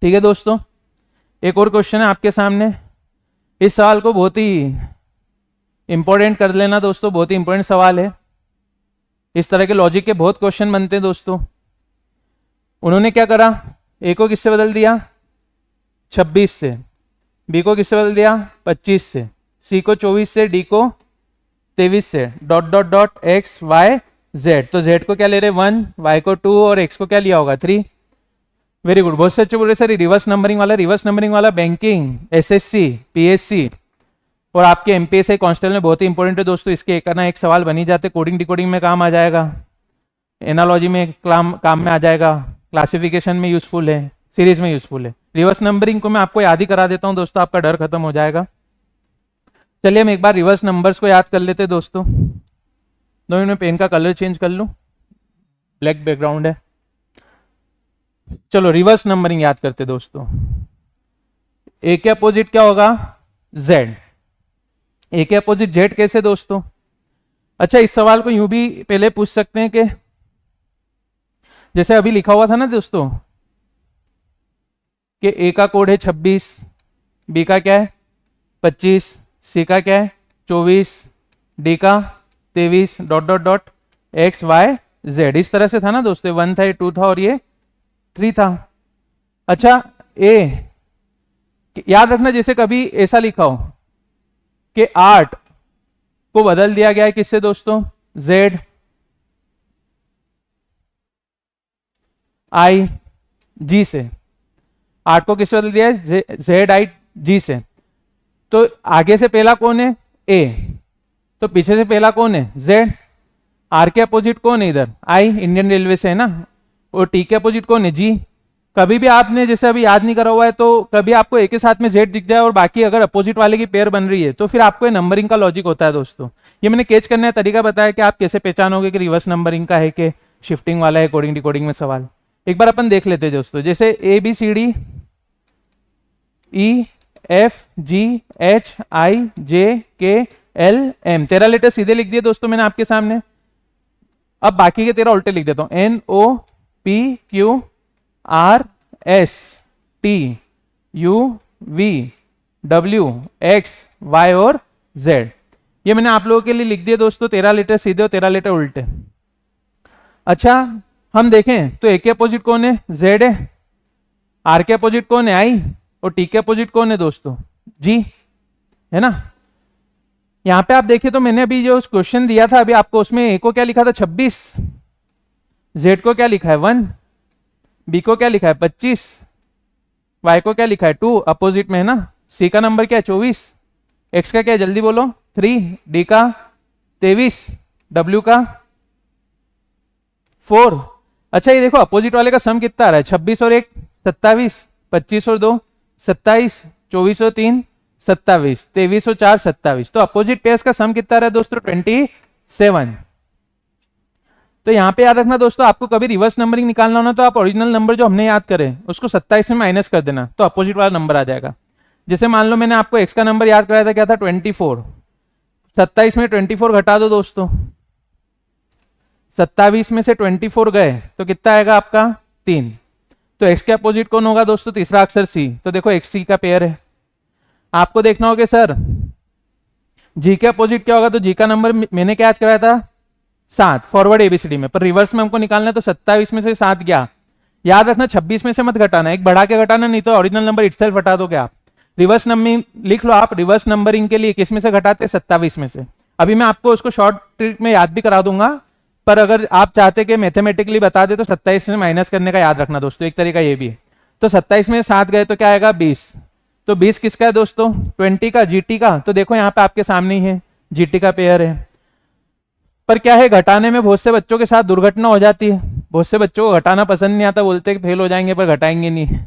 ठीक है दोस्तों, एक और क्वेश्चन है आपके सामने। इस सवाल को बहुत ही इंपॉर्टेंट कर लेना दोस्तों, बहुत ही इंपॉर्टेंट सवाल है। इस तरह के लॉजिक के बहुत क्वेश्चन बनते हैं दोस्तों। उन्होंने क्या करा, ए को किससे बदल दिया, 26 से, बी को किससे बदल दिया, 25 से, सी को 24 से, डी को 23 से, dot dot dot X Y Z. तो जेड को क्या ले रहे 1, वाई को 2 और एक्स को क्या लिया होगा 3। वेरी गुड, बहुत से अच्छे बोल रहे सर रिवर्स नंबरिंग वाला, रिवर्स नंबरिंग वाला बैंकिंग, एसएससी, पीएससी और आपके एमपीएससी कांस्टेबल में बहुत ही इंपॉर्टेंट है दोस्तों। इसके एक ना एक सवाल बनी जाते, कोडिंग डिकोडिंग में काम आ जाएगा, एनालॉजी में काम में आ जाएगा, क्लासिफिकेशन में यूजफुल है, सीरीज में यूजफुल है। रिवर्स नंबरिंग को मैं आपको याद ही करा देता हूं दोस्तों, आपका डर खत्म हो जाएगा। चलिए हम एक बार रिवर्स नंबर्स को याद कर लेते हैं दोस्तों। 2 मिनट में पेन का कलर चेंज कर लूं, ब्लैक बैकग्राउंड है। चलो रिवर्स नंबरिंग याद करते दोस्तों। ए के अपोजिट क्या होगा, जेड। ए के अपोजिट जेड कैसे दोस्तों? अच्छा, इस सवाल को यूं भी पहले पूछ सकते हैं कि जैसे अभी लिखा हुआ था ना दोस्तों कि ए का कोड है 26, बी का क्या है 25, सी का क्या है 24, डी का 23, dot dot dot X Y Z. इस तरह से था ना दोस्तों, 1 था, ये 2 था और ये 3 था। अच्छा, ए याद रखना, जैसे कभी ऐसा लिखा हो कि 8 को बदल दिया गया है किससे दोस्तों, जेड आई जी से। 8 को किससे बदल दिया है, जेड आई जी से। तो आगे से पहला कौन है, ए, तो पीछे से पहला कौन है, जेड। आर के अपोजिट कौन है इधर, आई, इंडियन रेलवे से है ना, और टी के अपोजिट कौन है, जी। कभी भी आपने जैसे अभी याद नहीं करा हुआ है तो कभी आपको एक के साथ में जेड दिख जाए और बाकी अगर अपोजिट वाले की पेयर बन रही है तो फिर आपको नंबरिंग का लॉजिक होता है दोस्तों। ये मैंने कैच करने का तरीका बताया कि आप कैसे पहचानोगे कि रिवर्स नंबरिंग का है कि शिफ्टिंग वाला है, कोडिंग डिकोडिंग में सवाल। एक बार अपन देख लेते हैं दोस्तों, जैसे A B C D E F G H I J K L M, 13 letter सीधे लिख दिए दोस्तों मैंने आपके सामने। अब बाकी के 13 उल्टे लिख देता हूं, N O P Q R S T U V W X Y और जेड। ये मैंने आप लोगों के लिए लिख दिए दोस्तों, 13 लेटर सीधे और 13 लेटर उल्टे। अच्छा हम देखें तो ए के अपोजिट कौन है, जेड है, आर के अपोजिट कौन है, आई, और टी के अपोजिट कौन है दोस्तों, जी, है ना। यहां पे आप देखिए तो मैंने अभी जो क्वेश्चन दिया था अभी आपको, उसमें ए को क्या लिखा था 26, जेड को क्या लिखा है 1, बी को क्या लिखा है 25, वाई को क्या लिखा है 2, अपोजिट में है ना। सी का नंबर क्या है 24, एक्स का क्या है जल्दी बोलो 3, डी का 23, डब्ल्यू का 4। अच्छा ये देखो अपोजिट वाले का सम कितना आ रहा है, 26 और 1 27, 25 और 2 27, 24 और 3 27, 23 और 4 27। तो अपोजिट पेयर्स का सम कितना आ रहा है दोस्तों 27। तो यहां पे याद रखना दोस्तों, आपको कभी रिवर्स नंबरिंग निकालना होना तो आप ओरिजिनल नंबर जो हमने याद करे उसको 27 में माइनस कर देना, तो अपोजिट वाला नंबर आ जाएगा। जैसे मान लो मैंने आपको एक्स का नंबर याद कराया था, क्या था 24, 27 में 24 घटा दो दोस्तों, 27 में से 24 गए तो कितना आएगा आपका 3। तो एक्स के अपोजिट कौन होगा दोस्तों, तीसरा अक्षर सी। तो देखो एक्स सी का पेयर है। आपको देखना होगा सर जी के अपोजिट क्या होगा, तो जी का नंबर मैंने क्या याद कराया था 7 फॉरवर्ड एबीसीडी में, पर रिवर्स में हमको निकालना है तो 27 में से 7 गया। याद रखना 26 में से मत घटाना, एक बढ़ा के घटाना, नहीं तो ओरिजिनल नंबर इटसेल्फ हटा दोगे आप। रिवर्स नंबरिंग लिख लो आप, रिवर्स नंबरिंग के लिए किस में से घटाते 27 में से। अभी मैं आपको उसको शॉर्ट ट्रिक में याद भी करा दूंगा, पर अगर आप चाहते कि मैथमेटिकली बता दे तो 27 में माइनस करने का याद रखना दोस्तों, एक तरीका ये भी है। तो 27 में 7 गए तो क्या आएगा 20। तो 20 किसका है दोस्तों 20 का, जीटी का। तो देखो यहाँ पे आपके सामने ही है, जीटी का पेयर है। पर क्या है, घटाने में बहुत से बच्चों के साथ दुर्घटना हो जाती है। बहुत से बच्चों को घटाना पसंद नहीं आता, बोलते हैं कि फेल हो जाएंगे पर घटाएंगे नहीं।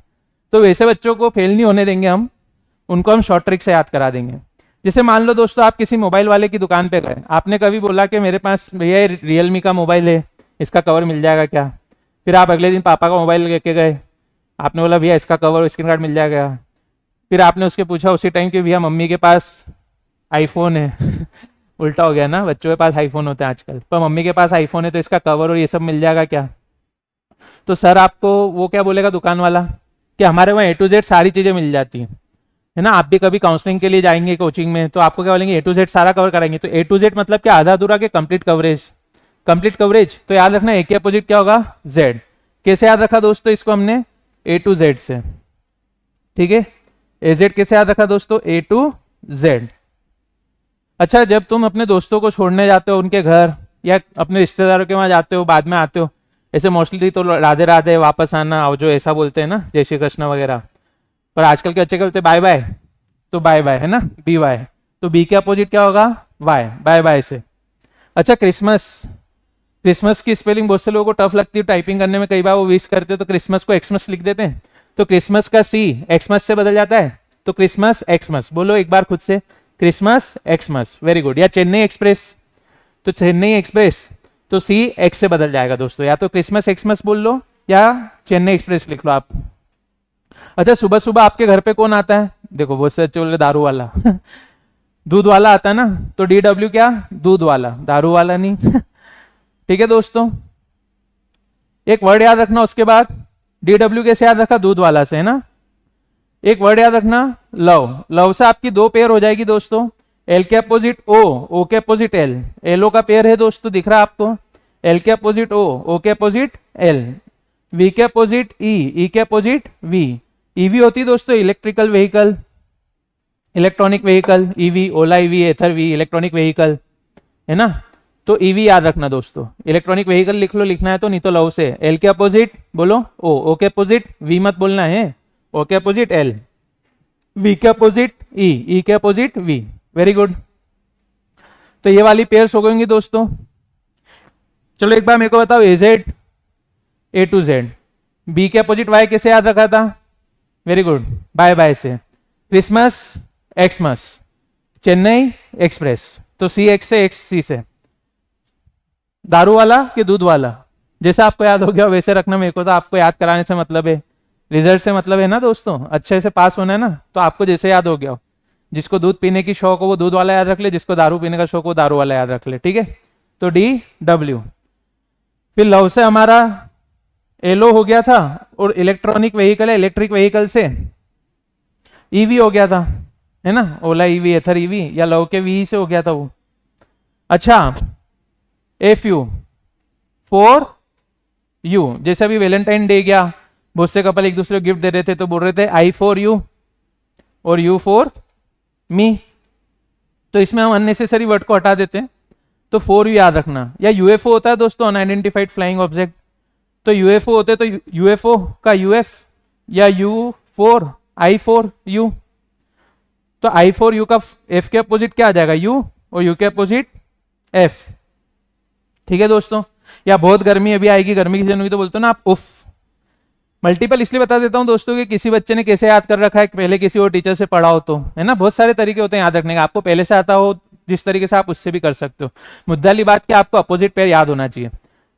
तो वैसे बच्चों को फेल नहीं होने देंगे हम, उनको हम शॉर्ट ट्रिक से याद करा देंगे। जैसे मान लो दोस्तों आप किसी मोबाइल वाले की दुकान पे गए, आपने कभी बोला कि मेरे पास भैया रियलमी का मोबाइल है, इसका कवर मिल जाएगा क्या। फिर आप अगले दिन पापा का मोबाइल लेके गए, आपने बोला भैया इसका कवर स्क्रीन गार्ड मिल जाएगा। फिर आपने उसके पूछा उसी टाइम कि भैया मम्मी के पास आईफोन है। उल्टा हो गया ना, बच्चों के पास आईफोन होते हैं आजकल, पर मम्मी के पास आईफोन है तो इसका कवर और ये सब मिल जाएगा क्या। तो सर आपको वो क्या बोलेगा दुकान वाला कि हमारे वहाँ A to Z सारी चीजें मिल जाती हैं, है ना। आप भी कभी काउंसलिंग के लिए जाएंगे कोचिंग में तो आपको क्या बोलेंगे A to Z सारा कवर कराएंगे। तो A to Z मतलब क्या, आधा अधूरा के कंप्लीट कवरेज, कंप्लीट कवरेज। तो याद रखना A के अपोजिट क्या होगा Z। कैसे याद रखा दोस्तों इसको हमने A to Z से, ठीक है। AZ कैसे याद रखा दोस्तों A to Z। अच्छा जब तुम अपने दोस्तों को छोड़ने जाते हो उनके घर या अपने रिश्तेदारों के वहां जाते हो, बाद में आते हो, ऐसे मोस्टली तो राधे राधे वापस आना आओ जो ऐसा बोलते हैं ना, जय श्री कृष्ण वगैरह। पर आजकल के बच्चे बोलते बाय बाय, तो बाय बाय है ना, बी वाई। तो बी के अपोजिट क्या होगा वाई, बाय बाय से। अच्छा क्रिसमस, क्रिसमस की स्पेलिंग बहुत से लोगों को टफ लगती है टाइपिंग करने में, कई बार वो विश करते हो तो क्रिसमस को एक्समस लिख देते हैं। तो क्रिसमस का सी एक्समस से बदल जाता है, तो क्रिसमस एक्समस। बोलो एक बार खुद से, क्रिसमस एक्समस, वेरी गुड। या चेन्नई एक्सप्रेस, तो चेन्नई एक्सप्रेस तो सी एक्स से बदल जाएगा दोस्तों, या तो क्रिसमस एक्समस बोल लो या चेन्नई एक्सप्रेस लिख लो आप। अच्छा सुबह सुबह आपके घर पे कौन आता है, देखो बहुत से बच्चे बोल रहे दारू वाला। दूध वाला आता है ना, तो DW क्या दूध वाला, दारू वाला नहीं। ठीक है दोस्तों, एक वर्ड याद रखना। उसके बाद DW कैसे याद रखा, दूध वाला से, है ना। एक वर्ड याद रखना लव, लव से आपकी 2 पेयर हो जाएगी दोस्तों, एल के अपोजिट ओ के अपोजिट एल, एलओ का पेयर है दोस्तों, दिख रहा है आपको, एल के अपोजिट ओ के अपोजिट एल, वी के अपोजिट ई के अपोजिट वी। ईवी होती है दोस्तों electrical vehicle, electronic vehicle, EV, Ola EV, Ather V, electronic vehicle, है ना। तो ईवी याद रखना दोस्तों, इलेक्ट्रॉनिक व्हीकल लिख लो, लिखना है तो, नहीं तो लव से एल के अपोजिट बोलो ओ के अपोजिट वी मत बोलना है, ओ के अपोजिट एल, वी के अपोजिट ई के अपोजिट वी, वेरी गुड। तो ये वाली पेयर्स हो गएंगी दोस्तों। चलो एक बार मेरे को बताओ AZ A to Z, B के अपोजिट वाई कैसे याद रखा था, वेरी गुड, बाय बाय से। क्रिसमस एक्समस, चेन्नई एक्सप्रेस, तो सी एक्स से एक्स सी से। दारू वाला कि दूध वाला, जैसा आपको याद हो गया वैसे रखना, मेरे को तो आपको याद कराने से मतलब है, रिजल्ट से मतलब है ना दोस्तों, अच्छे से पास होना है ना, तो आपको जैसे याद हो गया हो। जिसको दूध पीने की शौक हो वो दूध वाला याद रख ले, जिसको दारू पीने का शौक हो दारू वाला याद रख ले, ठीक है। तो डी डब्ल्यू। फिर लव से हमारा एलो हो गया था, और इलेक्ट्रॉनिक व्हीकल है, इलेक्ट्रिक व्हीकल से ईवी हो गया था, है ना, ओला ईवी, एथर ईवी, या लव के वी से हो गया था वो। अच्छा, एफ यू फॉर यू, जैसे अभी वैलेंटाइन डे गया, बहुत से कपल एक दूसरे को गिफ्ट दे रहे थे तो बोल रहे थे आई फॉर यू और यू फॉर मी, तो इसमें हम अननेसेसरी वर्ड को हटा देते हैं, तो फॉर यू याद रखना। या यूएफओ होता है दोस्तों, अनआइडेंटिफाइड फ्लाइंग ऑब्जेक्ट, तो यूएफओ होते तो यूएफओ का यूएफ, या you for I for you, तो आई फॉर यू का एफ के अपोजिट क्या आ जाएगा, यू, और यू के अपोजिट एफ, ठीक है दोस्तों। या बहुत गर्मी अभी आएगी, गर्मी की सीजन हुई तो बोलते हो ना आप उफ। मल्टीपल इसलिए बता देता हूं दोस्तों कि किसी बच्चे ने कैसे याद कर रखा है, पहले किसी और टीचर से पढ़ा हो तो, है ना, बहुत सारे तरीके होते हैं याद रखने का, आपको पहले से आता हो जिस तरीके से आप उससे भी कर सकते हो। मुद्दा वाली बात क्या, आपको अपोजिट पेयर याद होना चाहिए।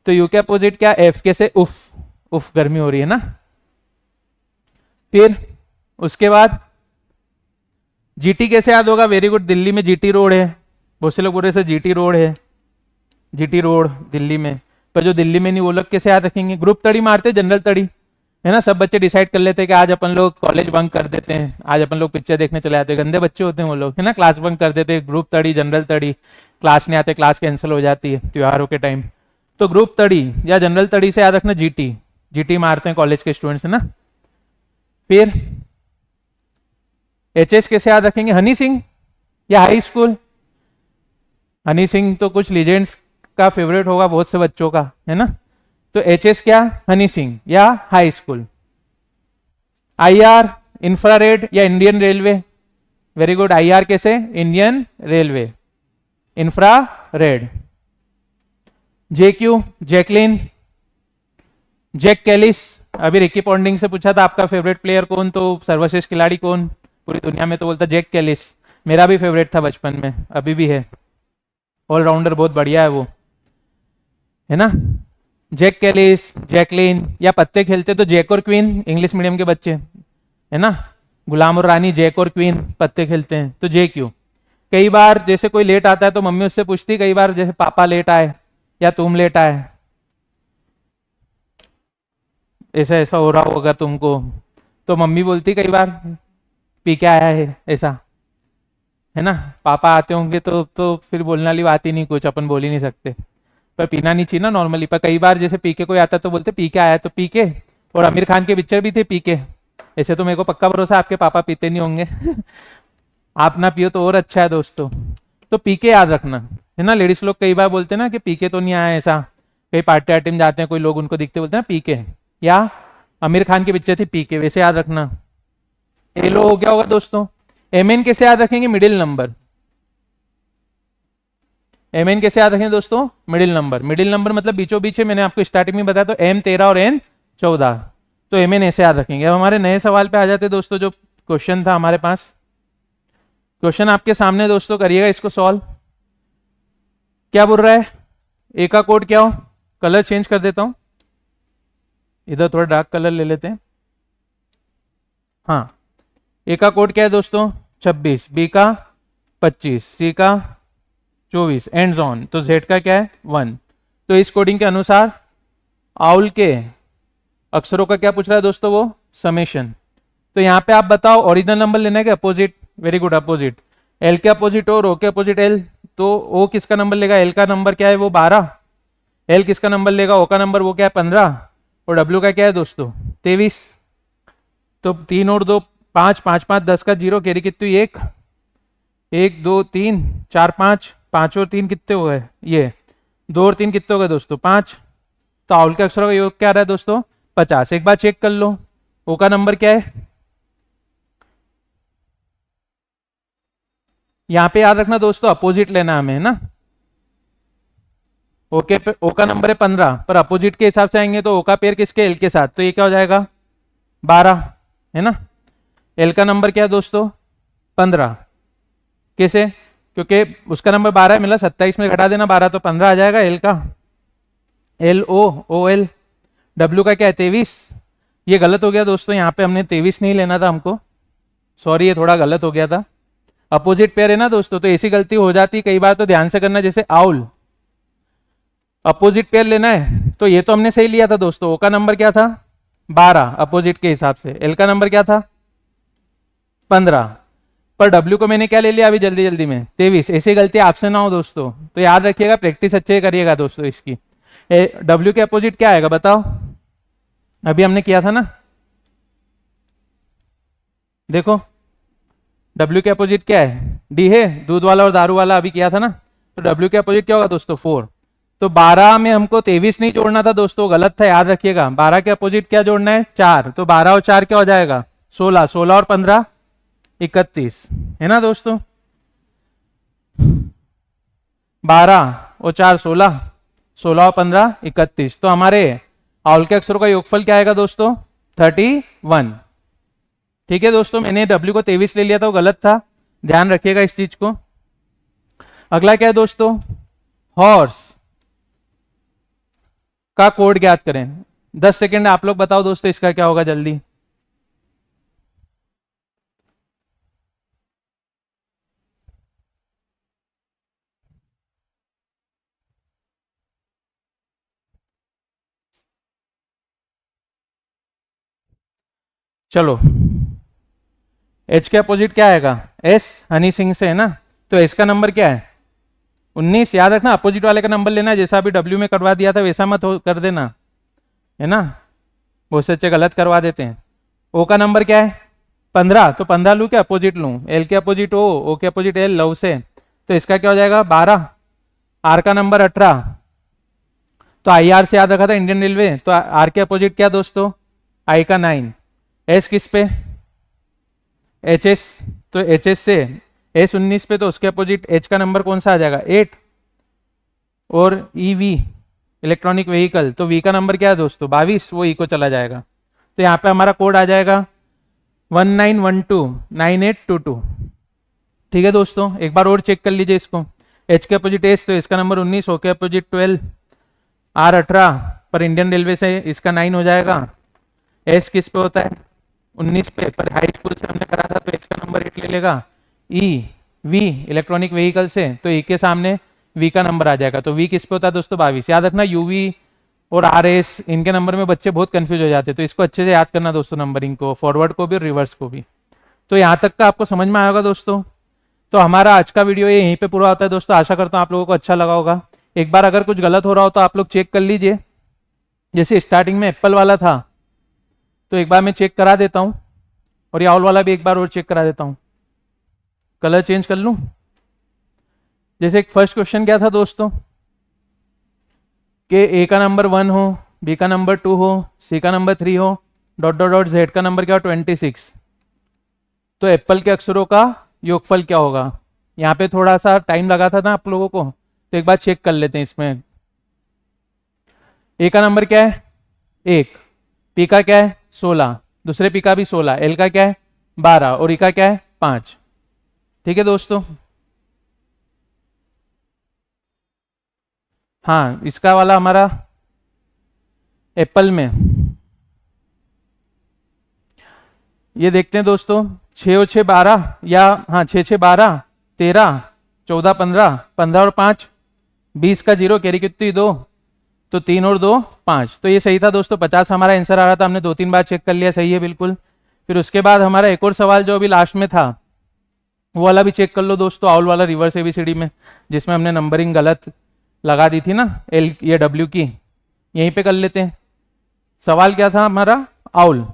तो यू के अपोजिट क्या, एफ के से उफ, उफ गर्मी हो रही है ना। फिर उसके बाद जीटी कैसे याद होगा, वेरी गुड, दिल्ली में जीटी रोड है, बहुत से लोग बोल रहे से जीटी रोड है, जीटी रोड दिल्ली में, पर जो दिल्ली में नहीं वो लोग कैसे याद रखेंगे, ग्रुप तड़ी मारते, जनरल तड़ी, है ना, सब बच्चे डिसाइड कर लेते हैं कि आज अपन लोग कॉलेज बंक कर देते हैं, आज अपन लोग पिक्चर देखने चले जाते हैं, गंदे बच्चे होते हैं वो लोग, है ना, क्लास बंक कर देते हैं, ग्रुप तड़ी, जनरल तड़ी, क्लास नहीं आते, क्लास कैंसिल हो जाती है त्योहारों के टाइम, तो ग्रुप तड़ी या जनरल तड़ी से याद रखना जीटी, जीटी मारते हैं कॉलेज के स्टूडेंट्स, है ना। फिर एचएस कैसे याद रखेंगे, हनी सिंह या हाई स्कूल, हनी सिंह तो कुछ लीजेंड्स का फेवरेट होगा बहुत से बच्चों का, है ना, तो एचएस क्या, हनी सिंह या हाई स्कूल। आईआर इंफ्रारेड या Indian railway, very good, IR कैसे, Indian railway, infrared. JQ Jacqueline, Jack Kallis, अभी रिकी पॉन्डिंग से पूछा था आपका फेवरेट प्लेयर कौन, तो सर्वश्रेष्ठ खिलाड़ी कौन पूरी दुनिया में, तो बोलता जैक कैलिस, मेरा भी फेवरेट था बचपन में, अभी भी है, ऑलराउंडर बहुत बढ़िया है वो, है ना। जैक कैलिस, जैकलिन, या पत्ते खेलते तो जैक और क्वीन, इंग्लिश मीडियम के बच्चे, है ना, गुलाम और रानी, जैक और क्वीन पत्ते खेलते हैं, तो जे क्यू। कई बार जैसे कोई लेट आता है तो मम्मी उससे पूछती, कई बार जैसे पापा लेट आए या तुम लेट आए, ऐसा ऐसा हो रहा होगा तुमको, तो मम्मी बोलती कई बार पी के आया है ऐसा, है ना, पापा आते होंगे तो फिर बोलने वाली बात ही नहीं, कुछ अपन बोल ही नहीं सकते, पर पीना नहीं चाहिए ना नॉर्मली, पर कई बार जैसे पी के कोई आता तो बोलते पी के आया, तो पी के, और आमिर खान के पिक्चर भी थे पी के, ऐसे तो मेरे को पक्का भरोसा आपके पापा पीते नहीं होंगे आप ना पियो तो और अच्छा है दोस्तों, तो पी के याद रखना, है ना। लेडीज लोग कई बार बोलते हैं ना कि पी के तो नहीं आया, ऐसा कई पार्टी वार्टी में जाते हैं, कोई लोग उनको दिखते बोलते हैं ना पी के, या आमिर खान की पिक्चर थी पी के, वैसे याद रखना। एलो हो गया होगा दोस्तों। एमएन कैसे याद रखेंगे, मिडिल नंबर, एमएन कैसे याद रखेंगे दोस्तों, मिडिल नंबर, मिडिल नंबर मतलब बीचों बीच, मैंने आपको स्टार्टिंग में बताया, तो एम 13 और एन 14, तो एमएन ऐसे याद रखेंगे। अब हमारे नए सवाल पे आ जाते दोस्तों, जो क्वेश्चन था हमारे पास, क्वेश्चन आपके सामने दोस्तों, करिएगा इसको सॉल्व। क्या बोल रहा है, ए का कोड क्या हो, कलर चेंज कर देता हूं, इधर थोड़ा डार्क कलर ले लेते हैं, हाँ, ए का कोड क्या है दोस्तों 26, बी का 25, सी का 24, एंड्स ऑन, तो जेड का क्या है 1। तो इस कोडिंग के अनुसार आउल के अक्षरों का क्या पूछ रहा है दोस्तों, वो समेशन। तो यहाँ पे आप बताओ ओरिजिनल नंबर लेना है कि opposite, very good opposite, L के अपोजिट और ओ के अपोजिट एल, तो ओ किसका नंबर लेगा, एल का नंबर क्या है वो 12, एल किसका नंबर लेगा, ओ का नंबर वो क्या है 15, और डब्ल्यू का क्या है दोस्तों 23। तो 3 और 2 5, 5 5 10 का 0, कैरी कितनी 1, 1 2 3 4 5, 5 और 3 कितने हो गए, ये 2 और 3 कितने हो गए दोस्तों 5। तो आउल के अक्षरों का योग क्या आ रहा है दोस्तों 50। एक बार चेक कर लो, ओ का नंबर क्या है, यहां पे याद रखना दोस्तों अपोजिट लेना हमें, है ना। ओके पे ओ का नंबर है 15, पर अपोजिट के हिसाब से आएंगे तो ओ का पेयर किसके, एल के साथ, तो ये क्या हो जाएगा 12, है ना। एल का नंबर क्या है दोस्तों 15, कैसे, क्योंकि उसका नंबर 12 है, मिला 27 में घटा देना 12, तो 15 आ जाएगा एल का। LOOL, W का क्या है 23। ये गलत हो गया दोस्तों, यहाँ पे हमने 23 नहीं लेना था हमको, सॉरी ये थोड़ा गलत हो गया था। अपोजिट पेयर है ना दोस्तों, तो ऐसी गलती हो जाती कई बार, तो ध्यान से करना। जैसे आउल अपोजिट पेयर लेना है, तो ये तो हमने सही लिया था दोस्तों। ओ का नंबर क्या था 12 अपोजिट के हिसाब से, एल का नंबर क्या था 15, पर डब्ल्यू को मैंने क्या ले लिया अभी जल्दी जल्दी में 23। ऐसी गलती आपसे ना हो दोस्तों, तो याद रखिएगा, प्रैक्टिस अच्छे करिएगा दोस्तों इसकी। डब्ल्यू के अपोजिट क्या आएगा बताओ, अभी हमने किया था ना, देखो डब्ल्यू के अपोजिट क्या है, डी है, दूध वाला और दारू वाला अभी किया था ना, तो डब्ल्यू के अपोजिट क्या होगा दोस्तों 4। तो 12 में हमको 23 नहीं जोड़ना था दोस्तों, गलत था, याद रखिएगा। 12 के अपोजिट क्या जोड़ना है 4, तो 12 और 4 क्या हो जाएगा 16, 16 और 15 31, है ना दोस्तों। 12 और 4 16, 16 और 15 31, तो हमारे आउल के अक्षरों का योगफल क्या आएगा दोस्तों 31। ठीक है दोस्तों, मैंने डब्ल्यू को 23 ले लिया था, वो गलत था, ध्यान रखिएगा इस चीज को। अगला क्या है दोस्तों, हॉर्स का कोड ज्ञात करें। 10 सेकेंड आप लोग बताओ दोस्तों इसका क्या होगा जल्दी। चलो, एच के अपोजिट क्या आएगा एस, हनी सिंह से है ना, तो एस का नंबर क्या है 19। याद रखना अपोजिट वाले का नंबर लेना है, जैसा अभी डब्ल्यू में करवा दिया था वैसा मत कर देना, है ना, बहुत से अच्छे गलत करवा देते हैं। ओ का नंबर क्या है 15, तो 15 लू क्या अपोजिट लू, एल के अपोजिट ओ के अपोजिट एल लव से, तो इसका क्या हो जाएगा 12। आर का नंबर 18, तो आई आर से याद रखा था इंडियन रेलवे, तो आर के अपोजिट क्या दोस्तों आई का 9। एस किस पे एच एस, तो एच एस से एस 19 पे, तो उसके अपोजिट एच का नंबर कौन सा आ जाएगा 8। और ई वी इलेक्ट्रॉनिक व्हीकल, तो वी का नंबर क्या है दोस्तों 22, वो ई को चला जाएगा, तो यहाँ पे हमारा कोड आ जाएगा 19129822। ठीक है दोस्तों, एक बार और चेक कर लीजिए इसको। एच के अपोजिट एस, तो इसका नंबर 19, ओ के अपोजिट 12, आर 18, पर इंडियन रेलवे से इसका 9 हो जाएगा। एस किस पे होता है 19 पे, पर हाई स्कूल से हमने करा था, तो एच का नंबर 8 ले लेगा। ई वी इलेक्ट्रॉनिक व्हीकल से, तो ई के सामने वी का नंबर आ जाएगा, तो वी किस पे होता है दोस्तों 22। याद रखना यूवी और आर एस इनके नंबर में बच्चे बहुत कंफ्यूज हो जाते हैं, तो इसको अच्छे से याद करना दोस्तों, नंबरिंग को, फॉरवर्ड को भी और रिवर्स को भी। तो यहाँ तक का आपको समझ में आएगा दोस्तों। तो हमारा आज का वीडियो ये यहीं पे पूरा होता है दोस्तों, आशा करता हूँ आप लोगों को अच्छा लगा होगा। एक बार अगर कुछ गलत हो रहा हो तो आप लोग चेक कर लीजिए, जैसे स्टार्टिंग में एप्पल वाला था, तो एक बार मैं चेक करा देता हूँ, और ये आउल वाला भी एक बार और चेक करा देता हूँ। कलर चेंज कर लूँ। जैसे एक फर्स्ट क्वेश्चन क्या था दोस्तों, कि ए का नंबर 1 हो, बी का नंबर 2 हो, सी का नंबर 3 हो, डॉट डॉट डॉट जेड का नंबर क्या हो 26, तो एप्पल के अक्षरों का योगफल क्या होगा। यहाँ पे थोड़ा सा टाइम लगा था ना आप लोगों को, तो एक बार चेक कर लेते हैं इसमें। ए का नंबर क्या है 1, पी का क्या है 16, दूसरे पी का भी 16, एल का क्या है 12, और ई का क्या है 5। ठीक है दोस्तों, हाँ इसका वाला हमारा एप्पल में ये देखते हैं दोस्तों, 6 और 6 12, या हाँ 6 6 12 13 14 15, 15 और 5 20 का 0, कैरी कितनी 2, तो 3 और 2 5, तो ये सही था दोस्तों। 50 हमारा आंसर आ रहा था, हमने 2-3 बार चेक कर लिया, सही है बिल्कुल। फिर उसके बाद हमारा एक और सवाल जो अभी लास्ट में था, वो वाला भी चेक कर लो दोस्तों, आउल वाला रिवर्स एबीसीडी में, जिसमें हमने नंबरिंग गलत लगा दी थी ना एल या डब्ल्यू की, यहीं पे कर लेते हैं। सवाल क्या था हमारा आउल,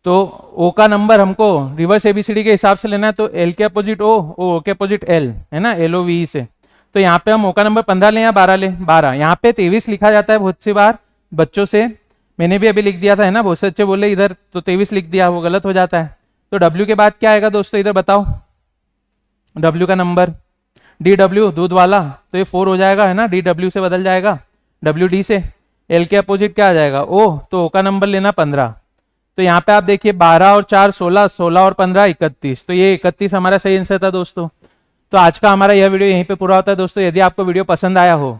तो ओ का नंबर हमको रिवर्स एबीसीडी के हिसाब से लेना है, तो एल के अपोजिट ओ के अपोजिट एल, है ना, एल ओ वी से। तो यहाँ पे हम ओ का नंबर 15 लें या 12 लें, 12। यहाँ पे 23 लिखा जाता है बहुत सी बार बच्चों से, मैंने भी अभी लिख दिया था, है ना, बहुत से अच्छे बोले इधर तो 23 लिख दिया, वो गलत हो जाता है। तो डब्ल्यू के बाद क्या आएगा दोस्तों, इधर बताओ डब्ल्यू का नंबर, डी डब्ल्यू दूध वाला, तो ये 4 हो जाएगा, है ना, डी डब्ल्यू से बदल जाएगा डब्ल्यू डी से। एल के अपोजिट क्या आ जाएगा ओ, तो ओ का नंबर लेना 15, तो यहाँ पे आप देखिए 12 और 4 16, 16 और 15 31, तो ये 31 हमारा सही आंसर था दोस्तों। तो आज का हमारा यह वीडियो यहीं पे पूरा होता है दोस्तों। यदि आपको वीडियो पसंद आया हो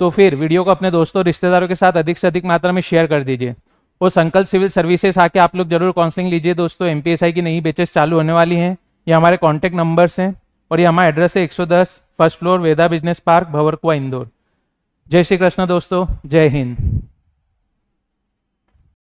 तो फिर वीडियो को अपने दोस्तों रिश्तेदारों के साथ अधिक से अधिक मात्रा में शेयर कर दीजिए। वो संकल्प सिविल सर्विसेज आके आप लोग जरूर काउंसलिंग लीजिए दोस्तों। एमपीएसआई की नई बैचेस चालू होने वाली हैं। ये हमारे कॉन्टैक्ट नंबर्स हैं और ये हमारा एड्रेस है 110 फर्स्ट फ्लोर वेदा बिजनेस पार्क भंवरकुआ इंदौर। जय श्री कृष्ण दोस्तों, जय हिंद।